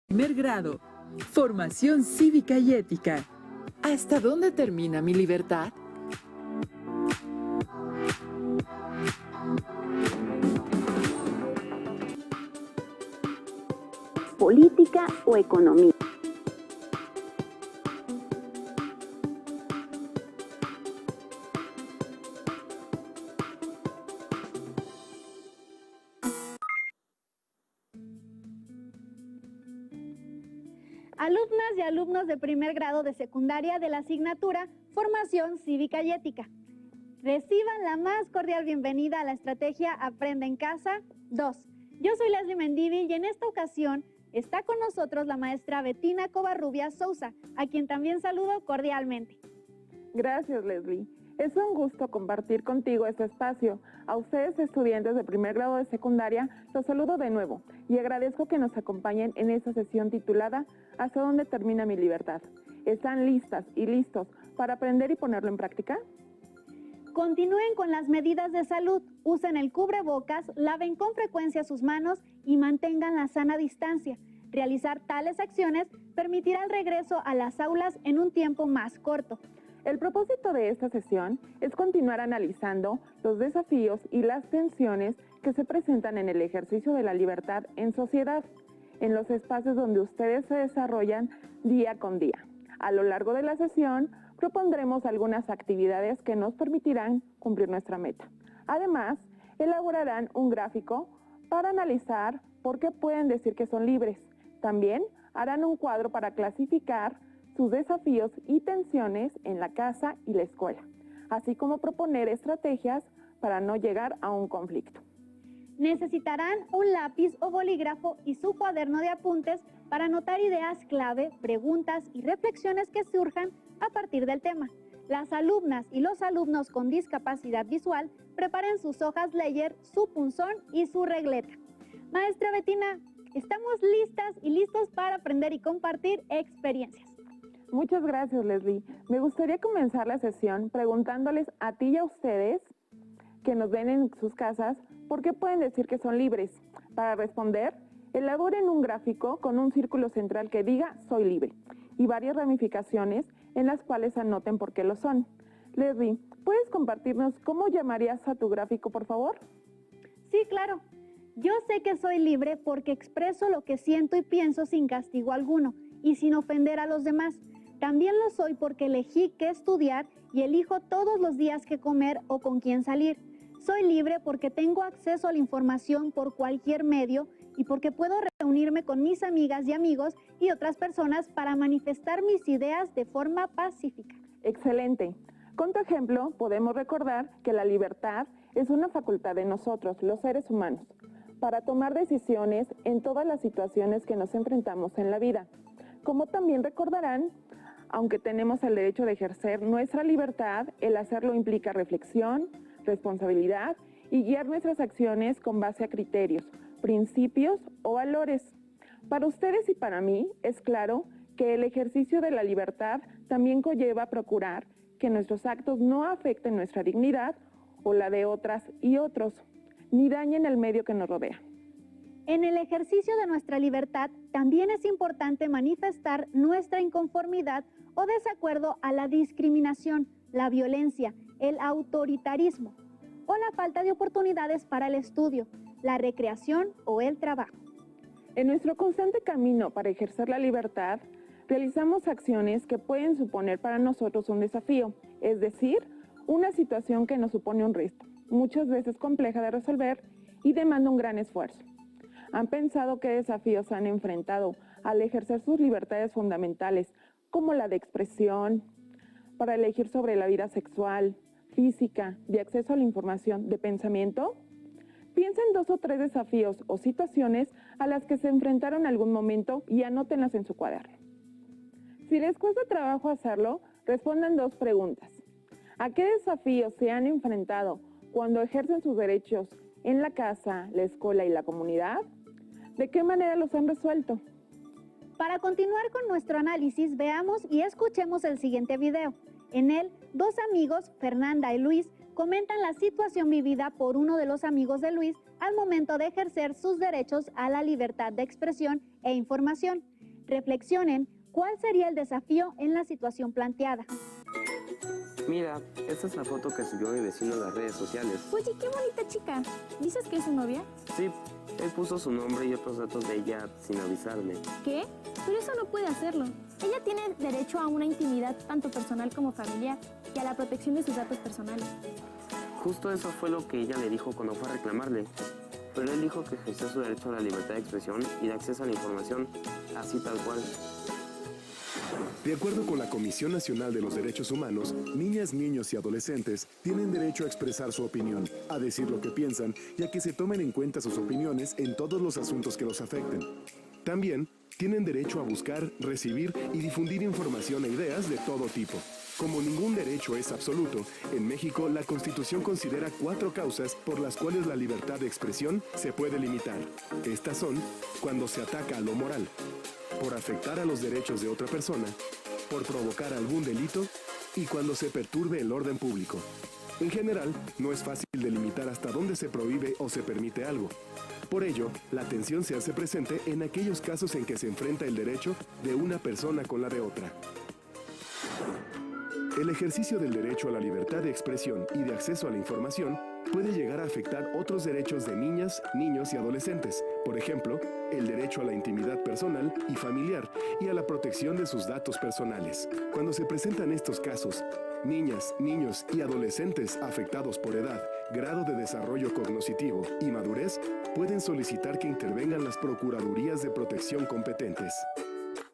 Primer grado. Formación cívica y ética. ¿Hasta dónde termina mi libertad? Política o economía. Alumnas y alumnos de primer grado de secundaria de la asignatura Formación Cívica y Ética. Reciban la más cordial bienvenida a la estrategia Aprende en Casa 2. Yo soy Leslie Mendívil y en esta ocasión está con nosotros la maestra Betina Covarrubias Sousa, a quien también saludo cordialmente. Gracias, Leslie. Es un gusto compartir contigo este espacio. A ustedes, estudiantes de primer grado de secundaria, los saludo de nuevo y agradezco que nos acompañen en esta sesión titulada ¿Hasta dónde termina mi libertad? ¿Están listas y listos para aprender y ponerlo en práctica? Continúen con las medidas de salud, usen el cubrebocas, laven con frecuencia sus manos y mantengan la sana distancia. Realizar tales acciones permitirá el regreso a las aulas en un tiempo más corto. El propósito de esta sesión es continuar analizando los desafíos y las tensiones que se presentan en el ejercicio de la libertad en sociedad, en los espacios donde ustedes se desarrollan día con día. A lo largo de la sesión, propondremos algunas actividades que nos permitirán cumplir nuestra meta. Además, elaborarán un gráfico para analizar por qué pueden decir que son libres. También harán un cuadro para clasificar sus desafíos y tensiones en la casa y la escuela, así como proponer estrategias para no llegar a un conflicto. Necesitarán un lápiz o bolígrafo y su cuaderno de apuntes para anotar ideas clave, preguntas y reflexiones que surjan a partir del tema. Las alumnas y los alumnos con discapacidad visual preparen sus hojas Ledger, su punzón y su regleta. Maestra Betina, estamos listas y listos para aprender y compartir experiencias. Muchas gracias, Leslie. Me gustaría comenzar la sesión preguntándoles a ti y a ustedes que nos ven en sus casas, ¿por qué pueden decir que son libres? Para responder, elaboren un gráfico con un círculo central que diga «soy libre» y varias ramificaciones en las cuales anoten por qué lo son. Leslie, ¿puedes compartirnos cómo llamarías a tu gráfico, por favor? Sí, claro. Yo sé que soy libre porque expreso lo que siento y pienso sin castigo alguno y sin ofender a los demás. También lo soy porque elegí qué estudiar y elijo todos los días qué comer o con quién salir. Soy libre porque tengo acceso a la información por cualquier medio y porque puedo reunirme con mis amigas y amigos y otras personas para manifestar mis ideas de forma pacífica. Excelente. Con tu ejemplo, podemos recordar que la libertad es una facultad de nosotros, los seres humanos, para tomar decisiones en todas las situaciones que nos enfrentamos en la vida. Como también recordarán, aunque tenemos el derecho de ejercer nuestra libertad, el hacerlo implica reflexión, responsabilidad y guiar nuestras acciones con base a criterios, principios o valores. Para ustedes y para mí es claro que el ejercicio de la libertad también conlleva procurar que nuestros actos no afecten nuestra dignidad o la de otras y otros, ni dañen el medio que nos rodea. En el ejercicio de nuestra libertad también es importante manifestar nuestra inconformidad o desacuerdo a la discriminación, la violencia, el autoritarismo o la falta de oportunidades para el estudio, la recreación o el trabajo. En nuestro constante camino para ejercer la libertad, realizamos acciones que pueden suponer para nosotros un desafío, es decir, una situación que nos supone un reto, muchas veces compleja de resolver y demanda un gran esfuerzo. ¿Han pensado qué desafíos han enfrentado al ejercer sus libertades fundamentales, como la de expresión, para elegir sobre la vida sexual, física, de acceso a la información, de pensamiento? Piensen 2 o 3 desafíos o situaciones a las que se enfrentaron en algún momento y anótenlas en su cuaderno. Si les cuesta trabajo hacerlo, respondan 2 preguntas. ¿A qué desafíos se han enfrentado cuando ejercen sus derechos en la casa, la escuela y la comunidad? ¿De qué manera los han resuelto? Para continuar con nuestro análisis, veamos y escuchemos el siguiente video. En él, 2 amigos, Fernanda y Luis, comentan la situación vivida por uno de los amigos de Luis al momento de ejercer sus derechos a la libertad de expresión e información. Reflexionen cuál sería el desafío en la situación planteada. Mira, esta es la foto que subió mi vecino en las redes sociales. Oye, qué bonita chica. ¿Dices que es su novia? Sí, él puso su nombre y otros datos de ella sin avisarme. ¿Qué? Pero eso no puede hacerlo. Ella tiene derecho a una intimidad tanto personal como familiar y a la protección de sus datos personales. Justo eso fue lo que ella le dijo cuando fue a reclamarle. Pero él dijo que ejerció su derecho a la libertad de expresión y de acceso a la información, así tal cual. De acuerdo con la Comisión Nacional de los Derechos Humanos, niñas, niños y adolescentes tienen derecho a expresar su opinión, a decir lo que piensan y a que se tomen en cuenta sus opiniones en todos los asuntos que los afecten. También tienen derecho a buscar, recibir y difundir información e ideas de todo tipo. Como ningún derecho es absoluto, en México la Constitución considera 4 causas por las cuales la libertad de expresión se puede limitar. Estas son cuando se ataca a lo moral, por afectar a los derechos de otra persona, por provocar algún delito y cuando se perturbe el orden público. En general, no es fácil delimitar hasta dónde se prohíbe o se permite algo. Por ello, la tensión se hace presente en aquellos casos en que se enfrenta el derecho de una persona con la de otra. El ejercicio del derecho a la libertad de expresión y de acceso a la información puede llegar a afectar otros derechos de niñas, niños y adolescentes, por ejemplo, el derecho a la intimidad personal y familiar y a la protección de sus datos personales. Cuando se presentan estos casos, niñas, niños y adolescentes afectados por edad, grado de desarrollo cognoscitivo y madurez pueden solicitar que intervengan las Procuradurías de Protección competentes.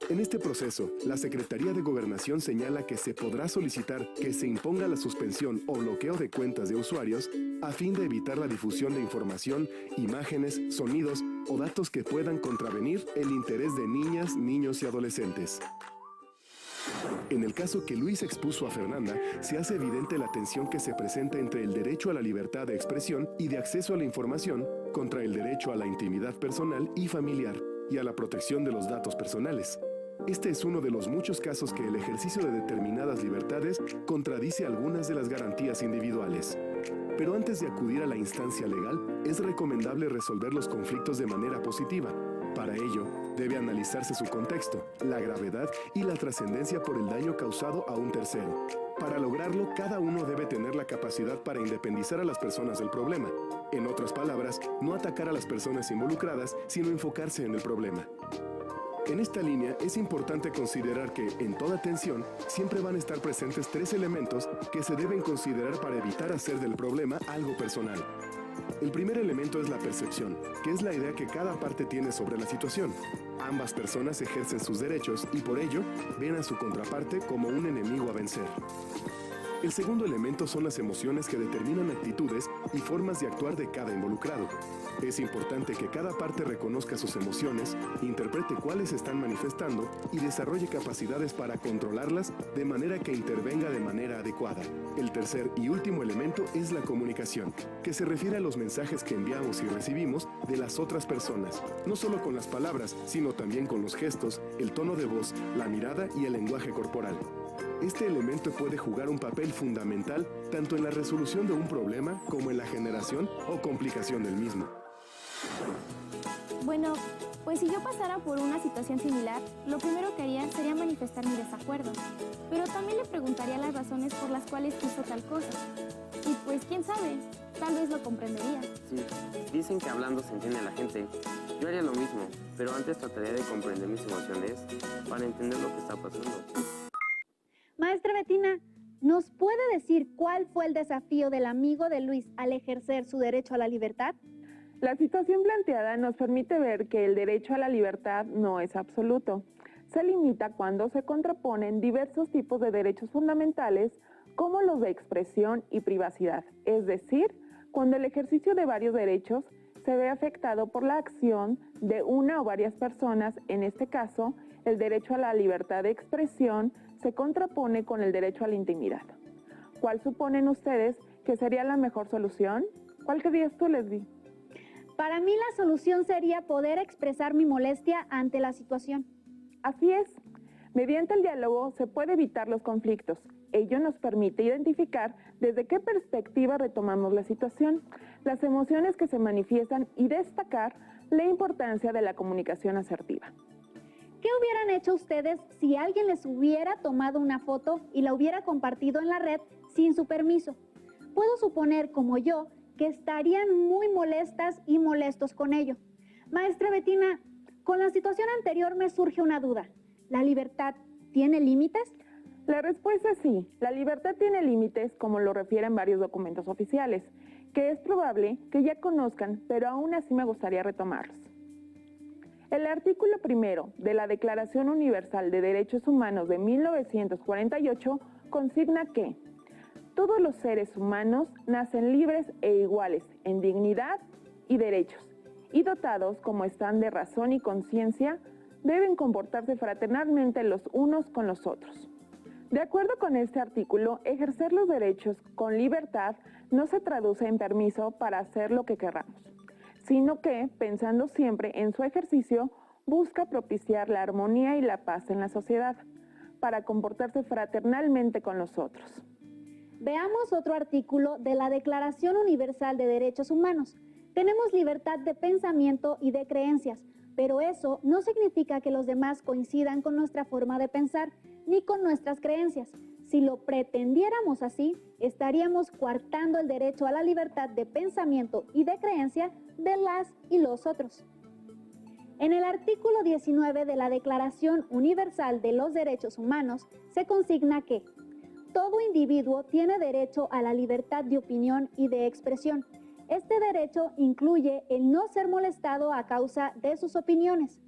En este proceso, la Secretaría de Gobernación señala que se podrá solicitar que se imponga la suspensión o bloqueo de cuentas de usuarios a fin de evitar la difusión de información, imágenes, sonidos o datos que puedan contravenir el interés de niñas, niños y adolescentes. En el caso que Luis expuso a Fernanda, se hace evidente la tensión que se presenta entre el derecho a la libertad de expresión y de acceso a la información contra el derecho a la intimidad personal y familiar y a la protección de los datos personales. Este es uno de los muchos casos que el ejercicio de determinadas libertades contradice algunas de las garantías individuales. Pero antes de acudir a la instancia legal, es recomendable resolver los conflictos de manera positiva. Para ello, debe analizarse su contexto, la gravedad y la trascendencia por el daño causado a un tercero. Para lograrlo, cada uno debe tener la capacidad para independizar a las personas del problema. En otras palabras, no atacar a las personas involucradas, sino enfocarse en el problema. En esta línea es importante considerar que, en toda tensión, siempre van a estar presentes 3 elementos que se deben considerar para evitar hacer del problema algo personal. El primer elemento es la percepción, que es la idea que cada parte tiene sobre la situación. Ambas personas ejercen sus derechos y por ello ven a su contraparte como un enemigo a vencer. El segundo elemento son las emociones que determinan actitudes y formas de actuar de cada involucrado. Es importante que cada parte reconozca sus emociones, interprete cuáles se están manifestando y desarrolle capacidades para controlarlas de manera que intervenga de manera adecuada. El tercer y último elemento es la comunicación, que se refiere a los mensajes que enviamos y recibimos de las otras personas, no solo con las palabras, sino también con los gestos, el tono de voz, la mirada y el lenguaje corporal. Este elemento puede jugar un papel fundamental tanto en la resolución de un problema como en la generación o complicación del mismo. Bueno, pues si yo pasara por una situación similar, lo primero que haría sería manifestar mi desacuerdo. Pero también le preguntaría las razones por las cuales hizo tal cosa. Y pues, quién sabe, tal vez lo comprendería. Sí, dicen que hablando se entiende a la gente. Yo haría lo mismo, pero antes trataría de comprender mis emociones para entender lo que está pasando. Maestra Betina, ¿nos puede decir cuál fue el desafío del amigo de Luis al ejercer su derecho a la libertad? La situación planteada nos permite ver que el derecho a la libertad no es absoluto. Se limita cuando se contraponen diversos tipos de derechos fundamentales como los de expresión y privacidad, es decir, cuando el ejercicio de varios derechos se ve afectado por la acción de una o varias personas. En este caso, el derecho a la libertad de expresión se contrapone con el derecho a la intimidad. ¿Cuál suponen ustedes que sería la mejor solución? ¿Cuál creías tú, Leslie? Para mí la solución sería poder expresar mi molestia ante la situación. Así es. Mediante el diálogo se puede evitar los conflictos. Ello nos permite identificar desde qué perspectiva retomamos la situación, las emociones que se manifiestan y destacar la importancia de la comunicación asertiva. ¿Qué hubieran hecho ustedes si alguien les hubiera tomado una foto y la hubiera compartido en la red sin su permiso? Puedo suponer, como yo, que estarían muy molestas y molestos con ello. Maestra Betina, con la situación anterior me surge una duda. ¿La libertad tiene límites? La respuesta es sí. La libertad tiene límites, como lo refieren varios documentos oficiales, que es probable que ya conozcan, pero aún así me gustaría retomarlos. El artículo 1 de la Declaración Universal de Derechos Humanos de 1948 consigna que todos los seres humanos nacen libres e iguales en dignidad y derechos, y dotados como están de razón y conciencia, deben comportarse fraternalmente los unos con los otros. De acuerdo con este artículo, ejercer los derechos con libertad no se traduce en permiso para hacer lo que queramos, sino que, pensando siempre en su ejercicio, busca propiciar la armonía y la paz en la sociedad, para comportarse fraternalmente con los otros. Veamos otro artículo de la Declaración Universal de Derechos Humanos. Tenemos libertad de pensamiento y de creencias, pero eso no significa que los demás coincidan con nuestra forma de pensar ni con nuestras creencias. Si lo pretendiéramos así, estaríamos coartando el derecho a la libertad de pensamiento y de creencia de las y los otros. En el artículo 19 de la Declaración Universal de los Derechos Humanos se consigna que todo individuo tiene derecho a la libertad de opinión y de expresión. Este derecho incluye el no ser molestado a causa de sus opiniones,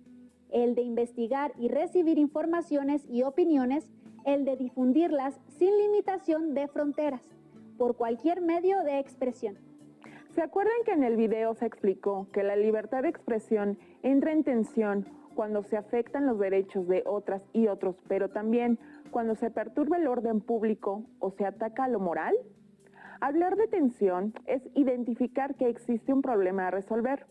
el de investigar y recibir informaciones y opiniones, el de difundirlas sin limitación de fronteras, por cualquier medio de expresión. ¿Se acuerdan que en el video se explicó que la libertad de expresión entra en tensión cuando se afectan los derechos de otras y otros, pero también cuando se perturba el orden público o se ataca a lo moral? Hablar de tensión es identificar que existe un problema a resolver,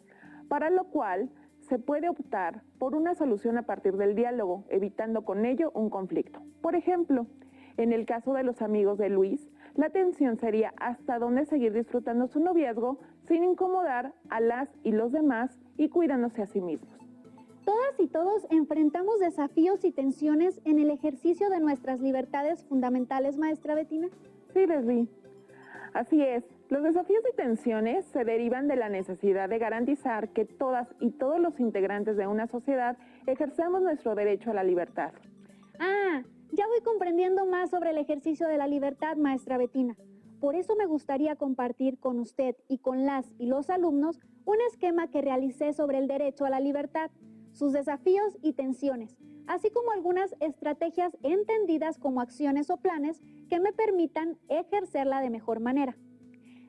para lo cual se puede optar por una solución a partir del diálogo, evitando con ello un conflicto. Por ejemplo, en el caso de los amigos de Luis, la tensión sería hasta dónde seguir disfrutando su noviazgo sin incomodar a las y los demás y cuidándose a sí mismos. Todas y todos enfrentamos desafíos y tensiones en el ejercicio de nuestras libertades fundamentales, maestra Betina. Sí, Leslie. Así es, los desafíos y tensiones se derivan de la necesidad de garantizar que todas y todos los integrantes de una sociedad ejerzamos nuestro derecho a la libertad. Ah, ya voy comprendiendo más sobre el ejercicio de la libertad, maestra Betina. Por eso me gustaría compartir con usted y con las y los alumnos un esquema que realicé sobre el derecho a la libertad, sus desafíos y tensiones, así como algunas estrategias entendidas como acciones o planes que me permitan ejercerla de mejor manera.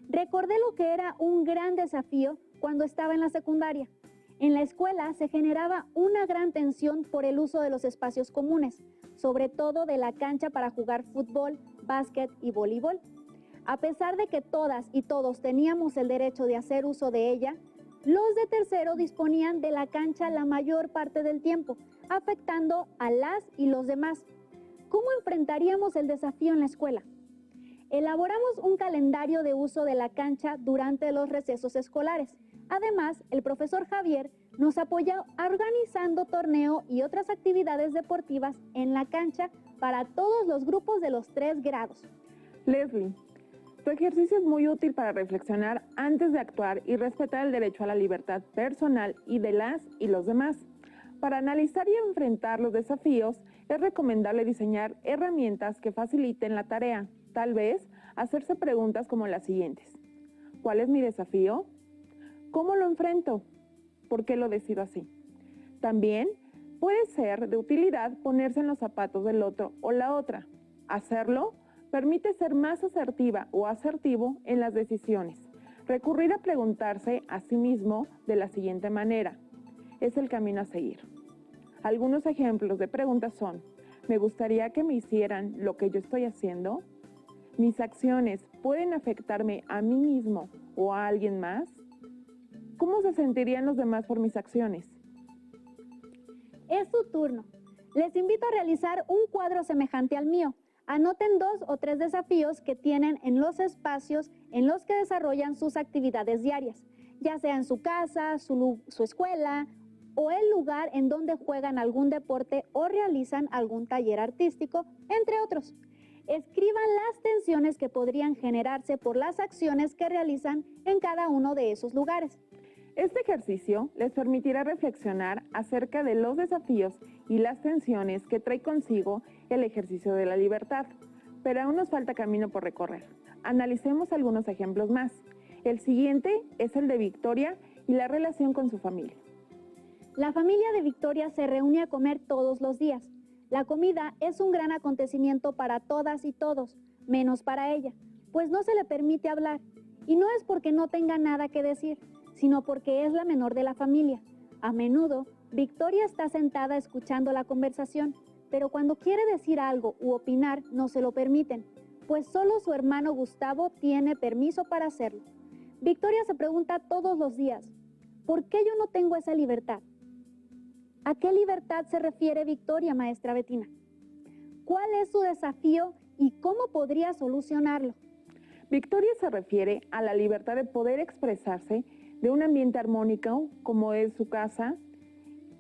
Recordé lo que era un gran desafío cuando estaba en la secundaria. En la escuela se generaba una gran tensión por el uso de los espacios comunes, sobre todo de la cancha para jugar fútbol, básquet y voleibol. A pesar de que todas y todos teníamos el derecho de hacer uso de ella, los de tercero disponían de la cancha la mayor parte del tiempo, afectando a las y los demás. ¿Cómo enfrentaríamos el desafío en la escuela? Elaboramos un calendario de uso de la cancha durante los recesos escolares. Además, el profesor Javier nos apoyó organizando torneo y otras actividades deportivas en la cancha para todos los grupos de los 3 grados. Leslie, tu ejercicio es muy útil para reflexionar antes de actuar y respetar el derecho a la libertad personal y de las y los demás. Para analizar y enfrentar los desafíos, es recomendable diseñar herramientas que faciliten la tarea. Tal vez hacerse preguntas como las siguientes. ¿Cuál es mi desafío? ¿Cómo lo enfrento? ¿Por qué lo decido así? También puede ser de utilidad ponerse en los zapatos del otro o la otra. Hacerlo permite ser más asertiva o asertivo en las decisiones. Recurrir a preguntarse a sí mismo de la siguiente manera. Es el camino a seguir. Algunos ejemplos de preguntas son: ¿me gustaría que me hicieran lo que yo estoy haciendo? ¿Mis acciones pueden afectarme a mí mismo o a alguien más? ¿Cómo se sentirían los demás por mis acciones? Es su turno. Les invito a realizar un cuadro semejante al mío. Anoten 2 o 3 desafíos que tienen en los espacios en los que desarrollan sus actividades diarias, ya sea en su casa, su escuela o el lugar en donde juegan algún deporte o realizan algún taller artístico, entre otros. Escriban las tensiones que podrían generarse por las acciones que realizan en cada uno de esos lugares. Este ejercicio les permitirá reflexionar acerca de los desafíos y las tensiones que trae consigo el ejercicio de la libertad, pero aún nos falta camino por recorrer. Analicemos algunos ejemplos más. El siguiente es el de Victoria y la relación con su familia. La familia de Victoria se reúne a comer todos los días. La comida es un gran acontecimiento para todas y todos, menos para ella, pues no se le permite hablar. Y no es porque no tenga nada que decir, sino porque es la menor de la familia. A menudo, Victoria está sentada escuchando la conversación, pero cuando quiere decir algo u opinar no se lo permiten, pues solo su hermano Gustavo tiene permiso para hacerlo. Victoria se pregunta todos los días, ¿por qué yo no tengo esa libertad? ¿A qué libertad se refiere Victoria, maestra Betina? ¿Cuál es su desafío y cómo podría solucionarlo? Victoria se refiere a la libertad de poder expresarse de un ambiente armónico como es su casa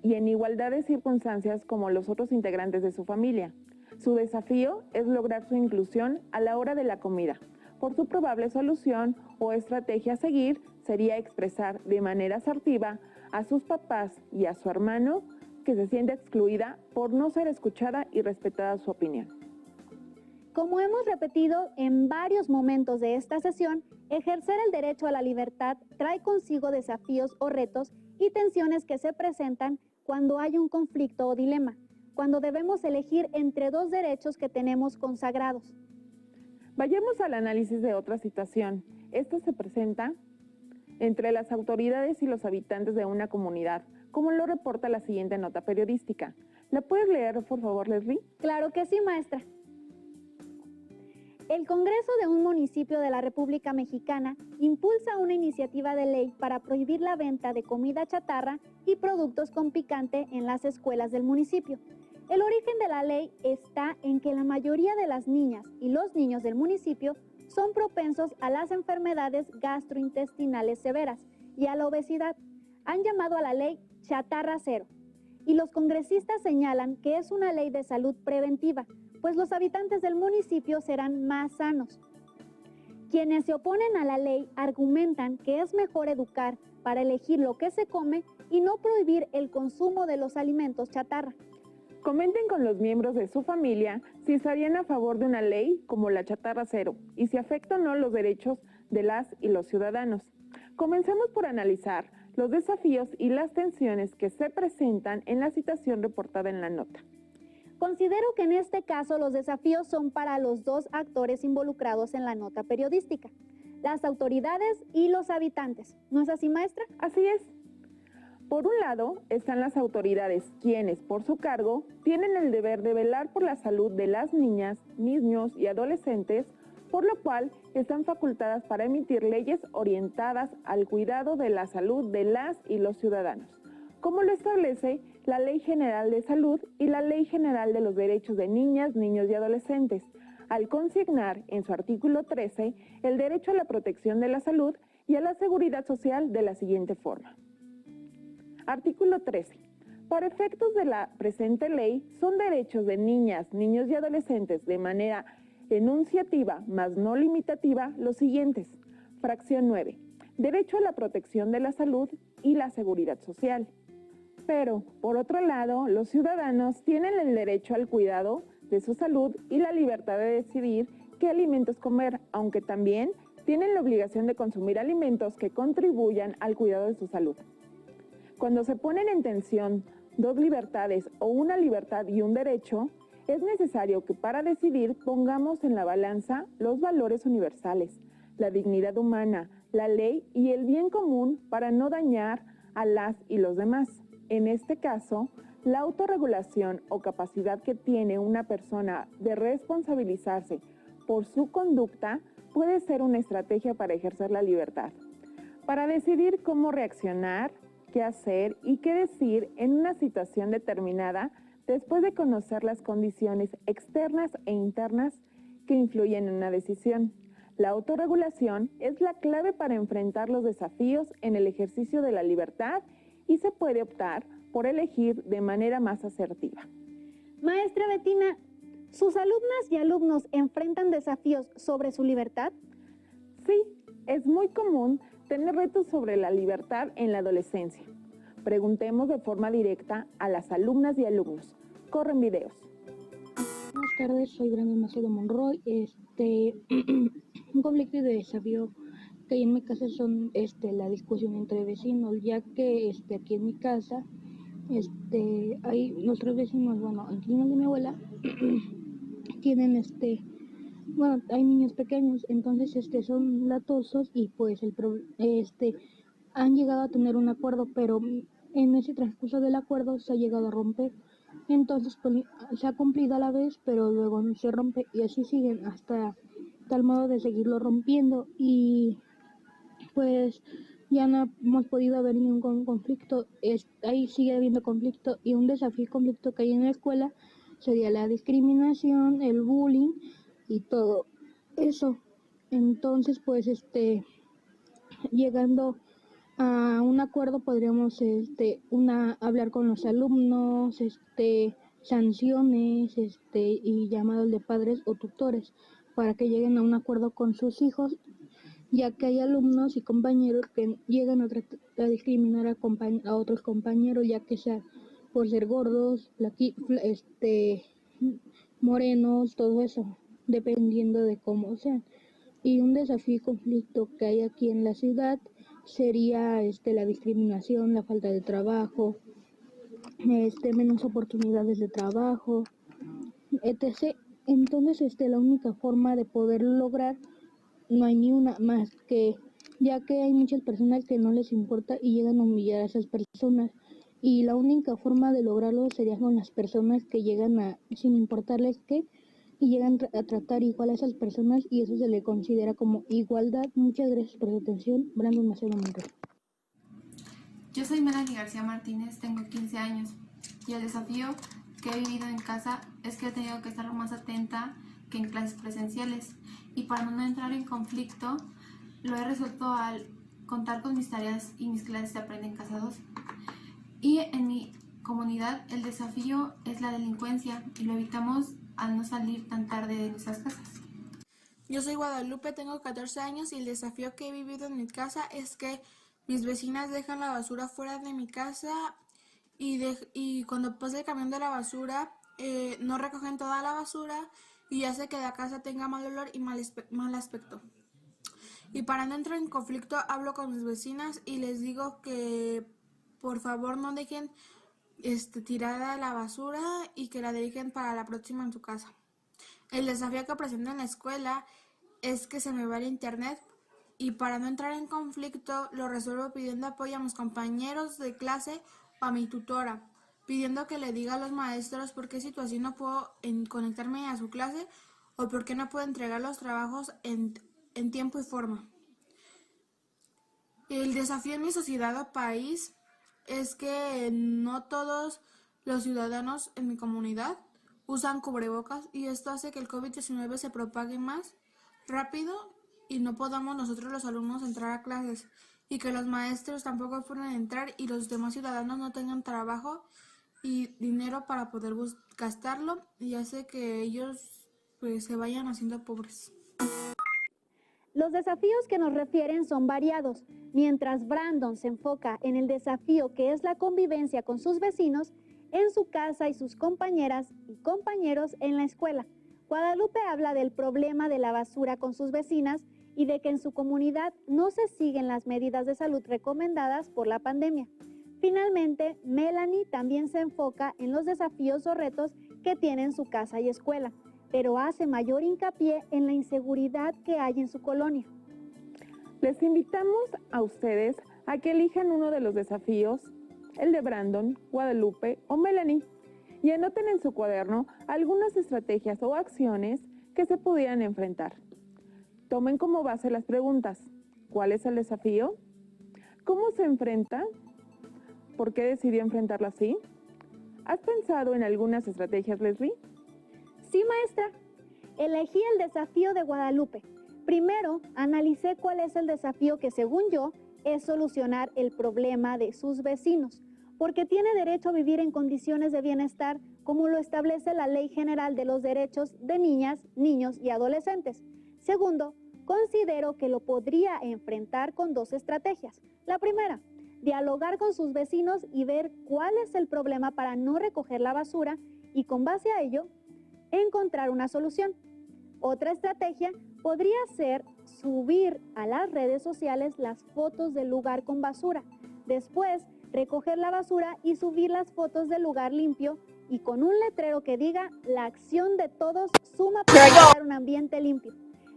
y en igualdad de circunstancias como los otros integrantes de su familia. Su desafío es lograr su inclusión a la hora de la comida. Por su probable solución o estrategia a seguir sería expresar de manera asertiva a sus papás y a su hermano que se siente excluida por no ser escuchada y respetada su opinión. Como hemos repetido en varios momentos de esta sesión, ejercer el derecho a la libertad trae consigo desafíos o retos y tensiones que se presentan cuando hay un conflicto o dilema, cuando debemos elegir entre dos derechos que tenemos consagrados. Vayamos al análisis de otra situación. Esta se presenta entre las autoridades y los habitantes de una comunidad, como lo reporta la siguiente nota periodística. ¿La puedes leer, por favor, Leslie? Claro que sí, maestra. El Congreso de un municipio de la República Mexicana impulsa una iniciativa de ley para prohibir la venta de comida chatarra y productos con picante en las escuelas del municipio. El origen de la ley está en que la mayoría de las niñas y los niños del municipio son propensos a las enfermedades gastrointestinales severas y a la obesidad. Han llamado a la ley Chatarra Cero. Y los congresistas señalan que es una ley de salud preventiva, pues los habitantes del municipio serán más sanos. Quienes se oponen a la ley argumentan que es mejor educar para elegir lo que se come y no prohibir el consumo de los alimentos chatarra. Comenten con los miembros de su familia si estarían a favor de una ley como la Chatarra Cero y si afecta o no los derechos de las y los ciudadanos. Comencemos por analizar los desafíos y las tensiones que se presentan en la situación reportada en la nota. Considero que en este caso los desafíos son para los dos actores involucrados en la nota periodística, las autoridades y los habitantes. ¿No es así, maestra? Así es. Por un lado están las autoridades, quienes por su cargo tienen el deber de velar por la salud de las niñas, niños y adolescentes, por lo cual están facultadas para emitir leyes orientadas al cuidado de la salud de las y los ciudadanos, como lo establece la Ley General de Salud y la Ley General de los Derechos de Niñas, Niños y Adolescentes, al consignar en su artículo 13 el derecho a la protección de la salud y a la seguridad social de la siguiente forma. Artículo 13. Para efectos de la presente ley, son derechos de niñas, niños y adolescentes de manera enunciativa, mas no limitativa, los siguientes. Fracción 9. Derecho a la protección de la salud y la seguridad social. Pero, por otro lado, los ciudadanos tienen el derecho al cuidado de su salud y la libertad de decidir qué alimentos comer, aunque también tienen la obligación de consumir alimentos que contribuyan al cuidado de su salud. Cuando se ponen en tensión dos libertades o una libertad y un derecho, es necesario que para decidir pongamos en la balanza los valores universales, la dignidad humana, la ley y el bien común para no dañar a las y los demás. En este caso, la autorregulación o capacidad que tiene una persona de responsabilizarse por su conducta puede ser una estrategia para ejercer la libertad, para decidir cómo reaccionar, qué hacer y qué decir en una situación determinada después de conocer las condiciones externas e internas que influyen en una decisión. La autorregulación es la clave para enfrentar los desafíos en el ejercicio de la libertad y se puede optar por elegir de manera más asertiva. Maestra Betina, ¿sus alumnas y alumnos enfrentan desafíos sobre su libertad? Sí, es muy común tener retos sobre la libertad en la adolescencia. Preguntemos de forma directa a las alumnas y alumnos. Corren videos. Buenas tardes, soy Brandon Macedo Monroy. Un conflicto y desafío que hay en mi casa son la discusión entre vecinos, ya que aquí en mi casa hay nuestros vecinos, inquilinos de mi abuela, tienen hay niños pequeños, entonces son latosos y pues han llegado a tener un acuerdo, pero en ese transcurso del acuerdo se ha llegado a romper. Entonces pues, se ha cumplido a la vez, pero luego se rompe y así siguen hasta tal modo de seguirlo rompiendo, y pues ya no hemos podido haber ningún conflicto. Ahí sigue habiendo conflicto, y un desafío y conflicto que hay en la escuela sería la discriminación, el bullying y todo eso. Entonces pues llegando a un acuerdo podríamos hablar con los alumnos, sanciones y llamados de padres o tutores para que lleguen a un acuerdo con sus hijos, ya que hay alumnos y compañeros que llegan a discriminar a otros compañeros, ya que sea por ser gordos, morenos, todo eso, dependiendo de cómo sean. Y un desafío y conflicto que hay aquí en la ciudad sería la discriminación, la falta de trabajo, menos oportunidades de trabajo, etc. Entonces la única forma de poder lograr, no hay ni una más que, ya que hay muchas personas que no les importa y llegan a humillar a esas personas, y la única forma de lograrlo sería con las personas que llegan a, sin importarles qué, y llegan a tratar igual a esas personas, y eso se le considera como igualdad. Muchas gracias por su atención. Brandon Macedo Monroy. Yo soy Melanie García Martínez, tengo 15 años, y el desafío que he vivido en casa es que he tenido que estar más atenta que en clases presenciales, y para no entrar en conflicto lo he resuelto al contar con mis tareas y mis clases de Aprende en Casa 2. Y en mi comunidad el desafío es la delincuencia, y lo evitamos al no salir tan tarde de nuestras casas. Yo soy Guadalupe, tengo 14 años, y el desafío que he vivido en mi casa es que mis vecinas dejan la basura fuera de mi casa, y cuando pasa el camión de la basura no recogen toda la basura, y hace que la casa tenga mal olor y mal aspecto. Y para no entrar en conflicto hablo con mis vecinas y les digo que por favor no dejen tirada la basura y que la dejen para la próxima en su casa. El desafío que presento en la escuela es que se me va el internet, y para no entrar en conflicto lo resuelvo pidiendo apoyo a mis compañeros de clase o a mi tutora, pidiendo que le diga a los maestros por qué situación no puedo conectarme a su clase o por qué no puedo entregar los trabajos en tiempo y forma. El desafío en mi sociedad o país es que no todos los ciudadanos en mi comunidad usan cubrebocas, y esto hace que el COVID-19 se propague más rápido y no podamos nosotros los alumnos entrar a clases, y que los maestros tampoco puedan entrar y los demás ciudadanos no tengan trabajo y dinero para poder gastarlo, y hace que ellos pues se vayan haciendo pobres. Los desafíos que nos refieren son variados. Mientras Brandon se enfoca en el desafío que es la convivencia con sus vecinos, en su casa y sus compañeras y compañeros en la escuela, Guadalupe habla del problema de la basura con sus vecinas y de que en su comunidad no se siguen las medidas de salud recomendadas por la pandemia. Finalmente, Melanie también se enfoca en los desafíos o retos que tiene en su casa y escuela, pero hace mayor hincapié en la inseguridad que hay en su colonia. Les invitamos a ustedes a que elijan uno de los desafíos, el de Brandon, Guadalupe o Melanie, y anoten en su cuaderno algunas estrategias o acciones que se pudieran enfrentar. Tomen como base las preguntas: ¿cuál es el desafío? ¿Cómo se enfrenta? ¿Por qué decidió enfrentarlo así? ¿Has pensado en algunas estrategias, Leslie? Sí, maestra. Elegí el desafío de Guadalupe. Primero, analicé cuál es el desafío que, según yo, es solucionar el problema de sus vecinos. porque tiene derecho a vivir en condiciones de bienestar como lo establece la Ley General de los Derechos de Niñas, Niños y Adolescentes. Segundo, considero que lo podría enfrentar con 2 estrategias. La primera, dialogar con sus vecinos y ver cuál es el problema para no recoger la basura y con base a ello, encontrar una solución. Otra estrategia podría ser subir a las redes sociales las fotos del lugar con basura. Después, recoger la basura y subir las fotos del lugar limpio y con un letrero que diga la acción de todos suma para crear un ambiente limpio.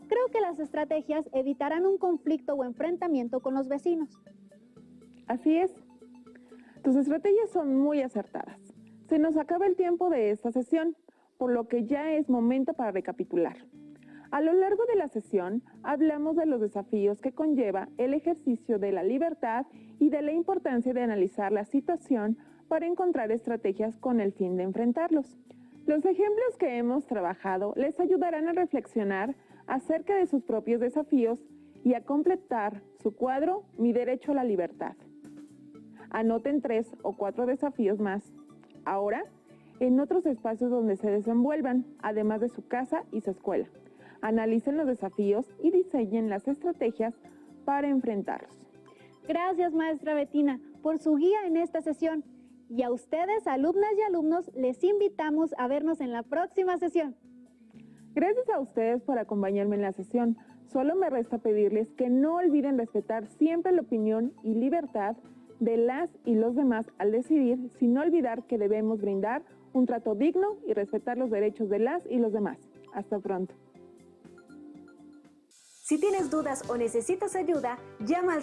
Creo que las estrategias evitarán un conflicto o enfrentamiento con los vecinos. Así es. Tus estrategias son muy acertadas. Se nos acaba el tiempo de esta sesión, por lo que ya es momento para recapitular. A lo largo de la sesión, hablamos de los desafíos que conlleva el ejercicio de la libertad y de la importancia de analizar la situación para encontrar estrategias con el fin de enfrentarlos. Los ejemplos que hemos trabajado les ayudarán a reflexionar acerca de sus propios desafíos y a completar su cuadro Mi Derecho a la Libertad. Anoten 3 o 4 desafíos más. Ahora, en otros espacios donde se desenvuelvan, además de su casa y su escuela. Analicen los desafíos y diseñen las estrategias para enfrentarlos. Gracias, maestra Betina, por su guía en esta sesión. Y a ustedes, alumnas y alumnos, les invitamos a vernos en la próxima sesión. Gracias a ustedes por acompañarme en la sesión. Solo me resta pedirles que no olviden respetar siempre la opinión y libertad de las y los demás al decidir, sin olvidar que debemos brindar un trato digno y respetar los derechos de las y los demás. Hasta pronto. Si tienes dudas o necesitas ayuda, llama al